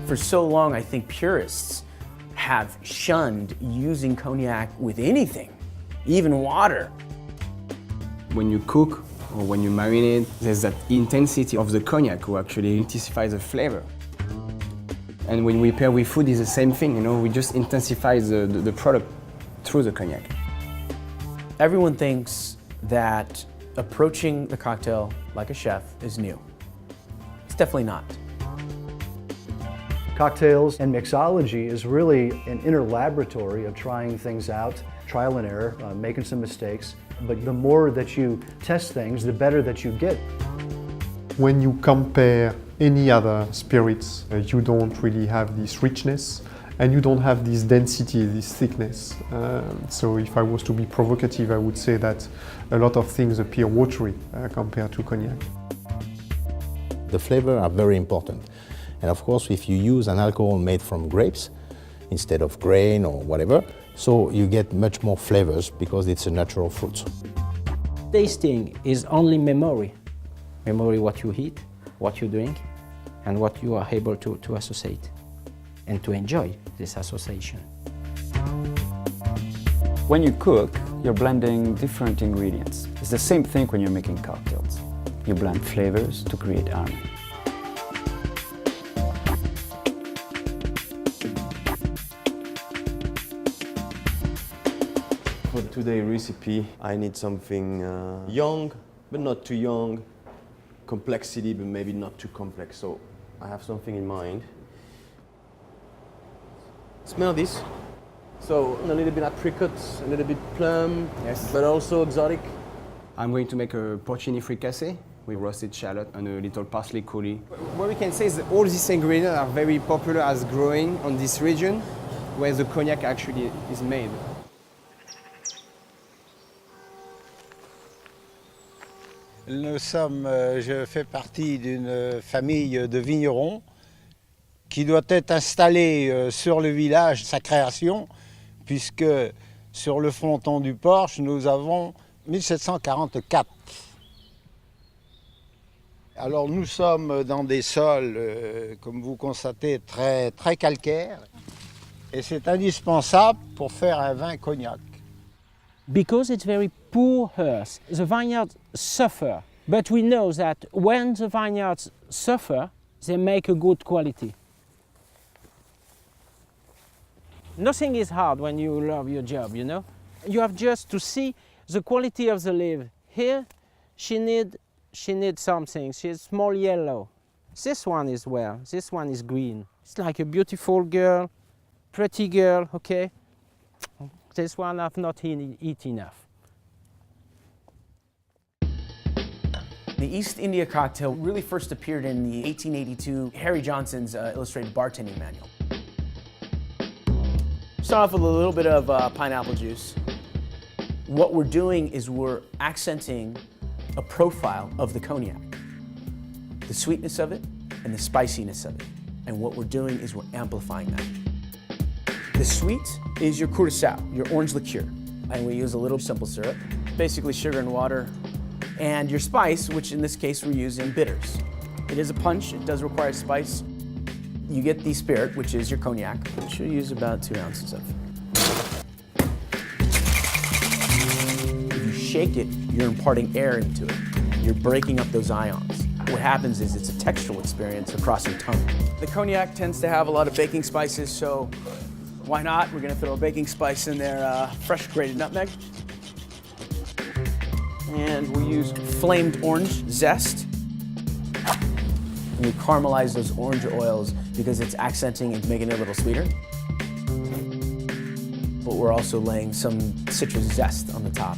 For so long, I think purists have shunned using cognac with anything, even water. When you cook or when you marinate, there's that intensity of the cognac who actually intensifies the flavor. And when we pair with food, it's the same thing, you know, we just intensify the product through the cognac. Everyone thinks that approaching the cocktail like a chef is new. It's definitely not. Cocktails and mixology is really an inner laboratory of trying things out, trial and error, making some mistakes. But the more that you test things, the better that you get. When you compare any other spirits, you don't really have this richness and you don't have this density, this thickness. So if I was to be provocative, I would say that a lot of things appear watery compared to cognac. The flavors are very important. And of course, if you use an alcohol made from grapes instead of grain or whatever, so you get much more flavors because it's a natural fruit. Tasting is only memory. Memory what you eat, what you drink, and what you are able to associate and to enjoy this association. When you cook, you're blending different ingredients. It's the same thing when you're making cocktails. You blend flavors to create harmony. For today's recipe, I need something young, but not too young, complexity, but maybe not too complex. So I have something in mind. Smell this. So a little bit apricot, a little bit plum, Yes. but also exotic. I'm going to make a porcini fricassee with roasted shallot and a little parsley coulis. What we can say is that all these ingredients are very popular as growing on this region where the cognac actually is made. Je fais partie d'une famille de vignerons qui doit être installée sur le village, sa création, puisque sur le fronton du porche, nous avons 1744. Alors nous sommes dans des sols, comme vous constatez, très calcaires, et c'est indispensable pour faire un vin cognac. Because it's very poor earth, the vineyards suffer. But we know that when the vineyards suffer, they make a good quality. Nothing is hard when you love your job, you know? You have just to see the quality of the leaf. Here, she need something. She's small yellow. This one is well, this one is green. It's like a beautiful girl, pretty girl, okay? This one I've not eat enough. The East India cocktail really first appeared in the 1882 Harry Johnson's illustrated bartending manual. Start off with a little bit of pineapple juice. What we're doing is we're accenting a profile of the cognac, the sweetness of it and the spiciness of it. And what we're doing is we're amplifying that. The sweet is your curacao, your orange liqueur. And we use a little simple syrup, basically sugar and water. And your spice, which in this case we're using bitters. It is a punch, it does require spice. You get the spirit, which is your cognac, which you'll use about 2 ounces of. If you shake it, you're imparting air into it. You're breaking up those ions. What happens is it's a textural experience across your tongue. The cognac tends to have a lot of baking spices, so why not? We're gonna throw a baking spice in there, fresh grated nutmeg. And we'll use flamed orange zest. And we caramelize those orange oils because it's accenting and making it a little sweeter. But we're also laying some citrus zest on the top.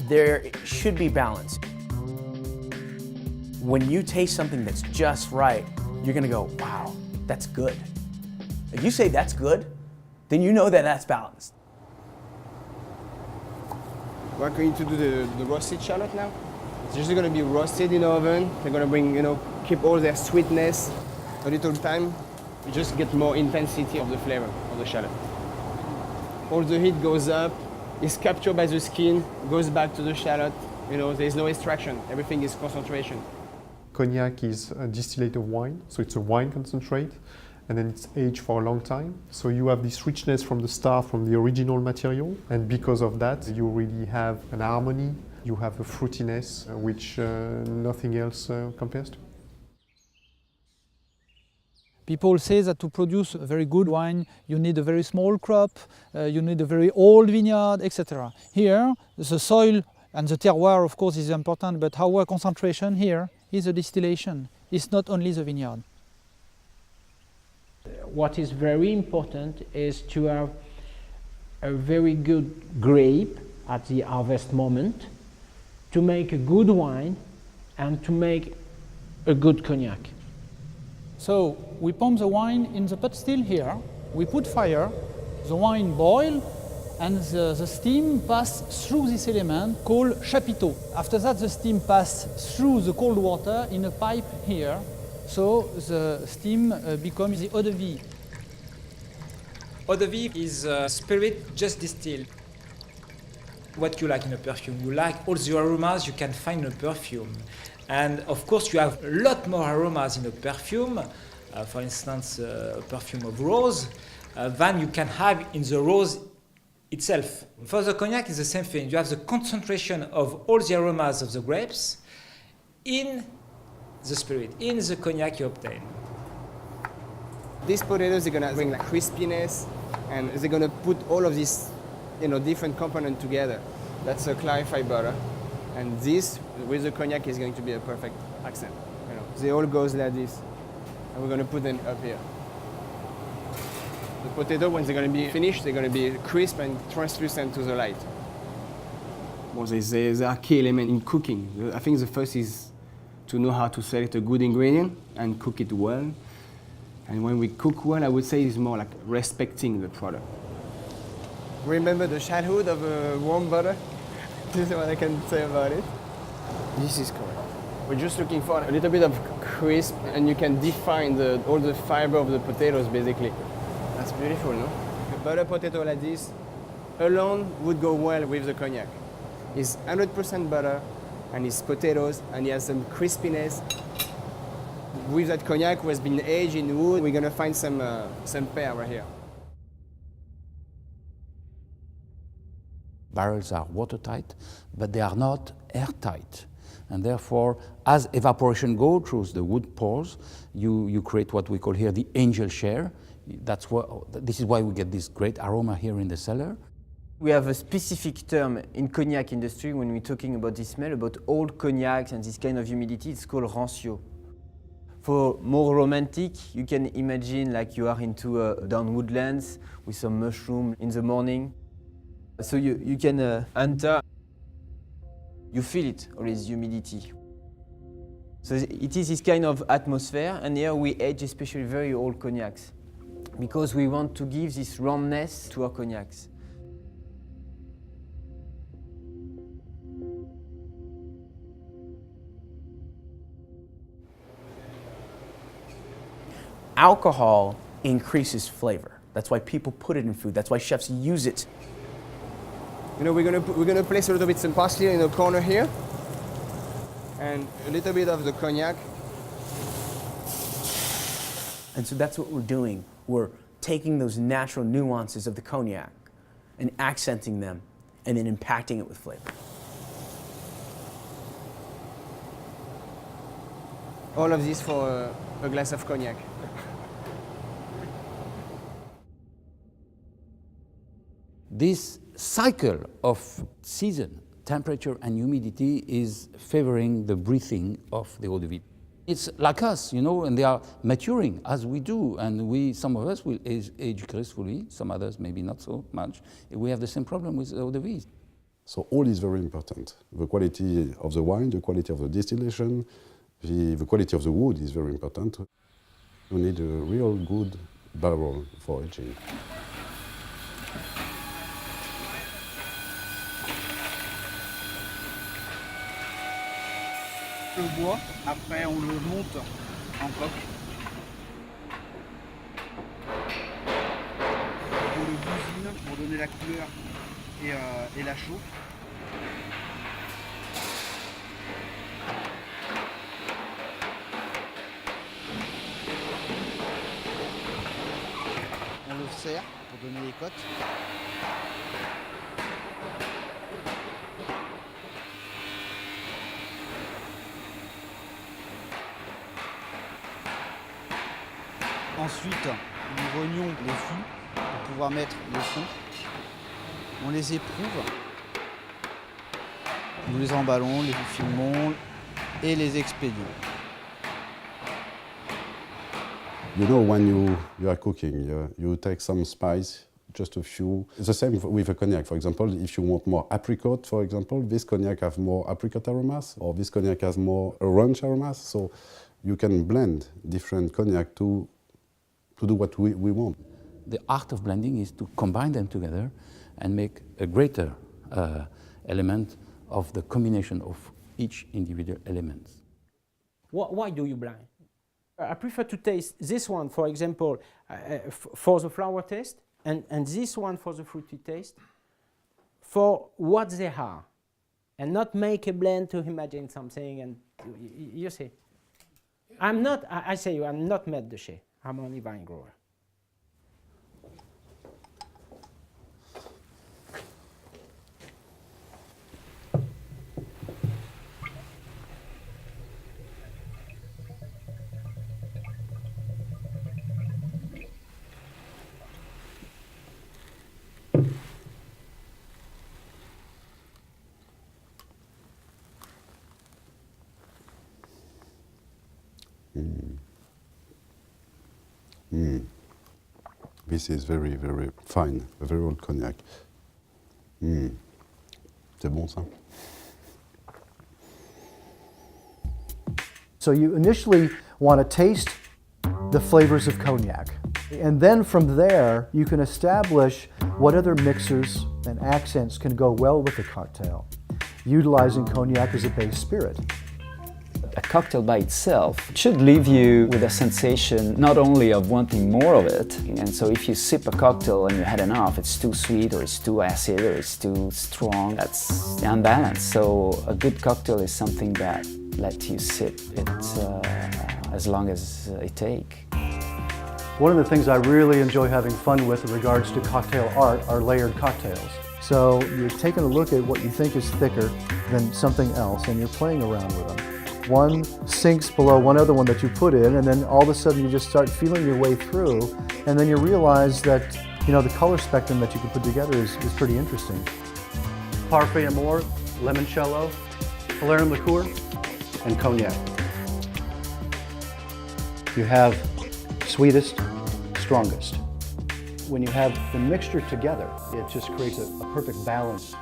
There should be balance. When you taste something that's just right, you're gonna go, wow, that's good. If you say that's good, then you know that that's balanced. We're going to do the roasted shallot now. It's just going to be roasted in the oven. They're going to bring, keep all their sweetness. A little time, you just get more intensity of the flavor of the shallot. All the heat goes up, is captured by the skin, goes back to the shallot. There's no extraction. Everything is concentration. Cognac is a distillate of wine, so it's a wine concentrate, and then it's aged for a long time. So you have this richness from the start, from the original material, and because of that, you really have an harmony, you have a fruitiness which nothing else compares to. People say that to produce a very good wine, you need a very small crop, you need a very old vineyard, etc. Here, the soil and the terroir, of course, is important, but our concentration here is the distillation. It's not only the vineyard. What is very important is to have a very good grape at the harvest moment to make a good wine and to make a good cognac. So we pump the wine in the pot still here, we put fire, the wine boil, and the steam passes through this element called chapiteau. After that, the steam passes through the cold water in a pipe here, so the steam becomes the eau de vie. Eau de vie is a spirit just distilled. What you like in a perfume, you like all the aromas you can find in a perfume. And of course you have a lot more aromas in a perfume, for instance a perfume of rose, than you can have in the rose itself. For the cognac it's the same thing, you have the concentration of all the aromas of the grapes in the spirit, in the cognac you obtain. These potatoes are gonna bring like crispiness, and they're gonna put all of these, different components together. That's a clarified butter. And this, with the cognac, is going to be a perfect accent. They all goes like this. And we're going to put them up here. The potato, when they're going to be finished, they're going to be crisp and translucent to the light. Well, there are key elements in cooking. I think the first is to know how to select a good ingredient and cook it well. And when we cook well, I would say it's more like respecting the product. Remember the childhood of warm butter? This is what I can say about it. This is correct. We're just looking for a little bit of crisp, and you can define all the fiber of the potatoes, basically. That's beautiful, no? A butter potato like this alone would go well with the cognac. It's 100% butter, and it's potatoes, and it has some crispiness. With that cognac who has been aged in wood, we're gonna find some pear right here. Barrels are watertight, but they are not airtight. And therefore, as evaporation goes through the wood pores, you create what we call here the angel share. This is why we get this great aroma here in the cellar. We have a specific term in cognac industry when we're talking about this smell, about old cognacs and this kind of humidity, it's called rancio. For more romantic, you can imagine like you are into down woodlands with some mushroom in the morning. So you can enter, you feel it, all this humidity. So it is this kind of atmosphere, and here we age especially very old cognacs, because we want to give this roundness to our cognacs. Alcohol increases flavor. That's why people put it in food. That's why chefs use it. We're gonna place a little bit some parsley in the corner here, and a little bit of the cognac. And so that's what we're doing. We're taking those natural nuances of the cognac and accenting them, and then impacting it with flavor. All of this for a glass of cognac. This cycle of season, temperature and humidity is favoring the breathing of the eau de vie. It's like us, and they are maturing as we do, and some of us will age gracefully, some others maybe not so much. We have the same problem with eau de vie. So all is very important. The quality of the wine, the quality of the distillation, the quality of the wood is very important. You need a real good barrel for aging. Le bois, après on le monte en coque. On le bousine pour donner la couleur et la chauffe. resserre pour donner les cotes. Ensuite, nous rognons les fûts pour pouvoir mettre le fond. On les éprouve. Nous les emballons, les filmons et les expédions. You know, when you are cooking, you take some spice, just a few. It's the same with a cognac. For example, if you want more apricot, for example, this cognac has more apricot aromas, or this cognac has more orange aromas. So you can blend different cognac to do what we want. The art of blending is to combine them together and make a greater element of the combination of each individual element. Why do you blend? I prefer to taste this one, for example, for the flower taste, and this one for the fruity taste, for what they are, and not make a blend to imagine something. And you see, I'm not. I say you, I'm not maître de chai. I'm only vine grower. This is very, very fine, a very old cognac. C'est bon ça. So you initially want to taste the flavors of cognac. And then from there, you can establish what other mixers and accents can go well with the cocktail, utilizing cognac as a base spirit. A cocktail by itself should leave you with a sensation not only of wanting more of it, and so if you sip a cocktail and you had enough, it's too sweet or it's too acid or it's too strong, that's unbalanced. So a good cocktail is something that lets you sip it as long as it takes. One of the things I really enjoy having fun with in regards to cocktail art are layered cocktails. So you're taking a look at what you think is thicker than something else and you're playing around with them. One sinks below one other one that you put in, and then all of a sudden you just start feeling your way through, and then you realize that, you know, the color spectrum that you can put together is pretty interesting. Parfait Amour, limoncello, Falernum liqueur, and cognac. You have sweetest, strongest. When you have the mixture together, it just creates a perfect balance.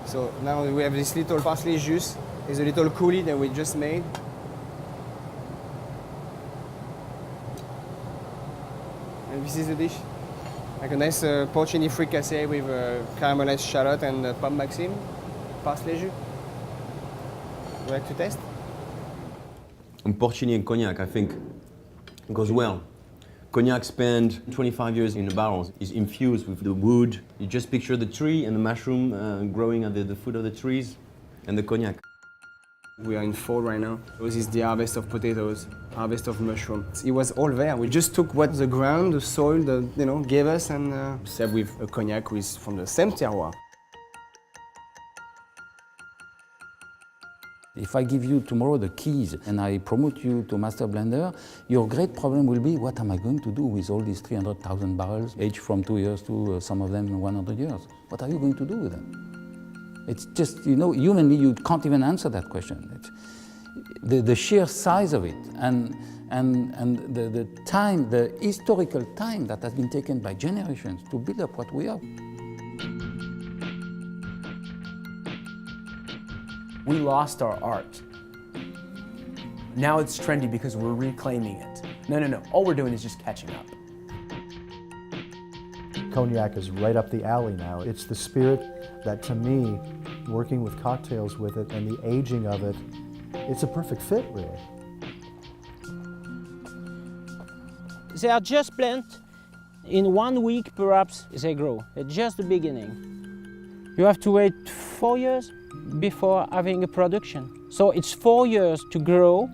So now we have this little parsley juice. It's a little coulis that we just made. And this is the dish. Like a nice porcini fricassee with caramelized shallot and pomme maxime, parsley jus. Would you like to taste? And porcini and cognac, I think, goes well. Cognac spent 25 years in the barrels. It's infused with the wood. You just picture the tree and the mushroom growing at the foot of the trees, and the cognac. We are in fall right now. This is the harvest of potatoes, harvest of mushroom. It was all there. We just took what the ground, the soil, gave us, and served with a cognac from the same terroir. If I give you tomorrow the keys and I promote you to master blender, your great problem will be, what am I going to do with all these 300,000 barrels, aged from 2 years to some of them 100 years? What are you going to do with them? It's just, you know, humanly you can't even answer that question. The sheer size of it and the time, the historical time that has been taken by generations to build up what we are. We lost our art. Now it's trendy because we're reclaiming it. No. All we're doing is just catching up. Cognac is right up the alley now. It's the spirit that, to me, working with cocktails with it and the aging of it, it's a perfect fit, really. They are just blend In 1 week, perhaps, they grow. It's just the beginning. You have to wait 4 years before having a production. So it's 4 years to grow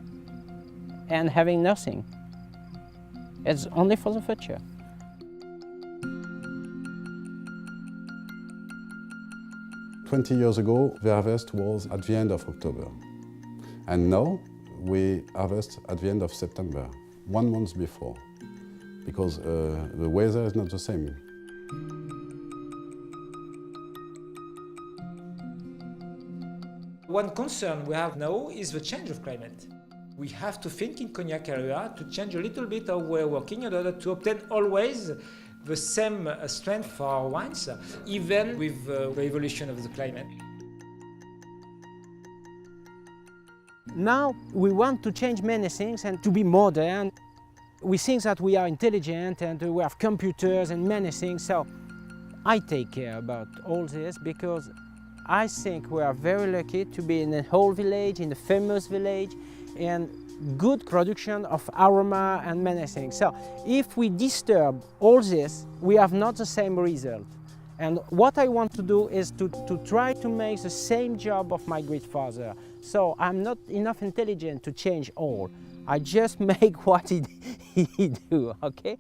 and having nothing. It's only for the future. "20 years ago, the harvest was at the end of October. And now we harvest at the end of September, 1 month before, because the weather is not the same. One concern we have now is the change of climate. We have to think in Cognac area to change a little bit how we're working in order to obtain always the same strength for our wines, even with the evolution of the climate. Now we want to change many things and to be modern. We think that we are intelligent and we have computers and many things, so I take care about all this because I think we are very lucky to be in a whole village, in a famous village, and good production of aroma and many things. So if we disturb all this, we have not the same result. And what I want to do is to try to make the same job of my great father. So I'm not enough intelligent to change all. I just make what he do, okay?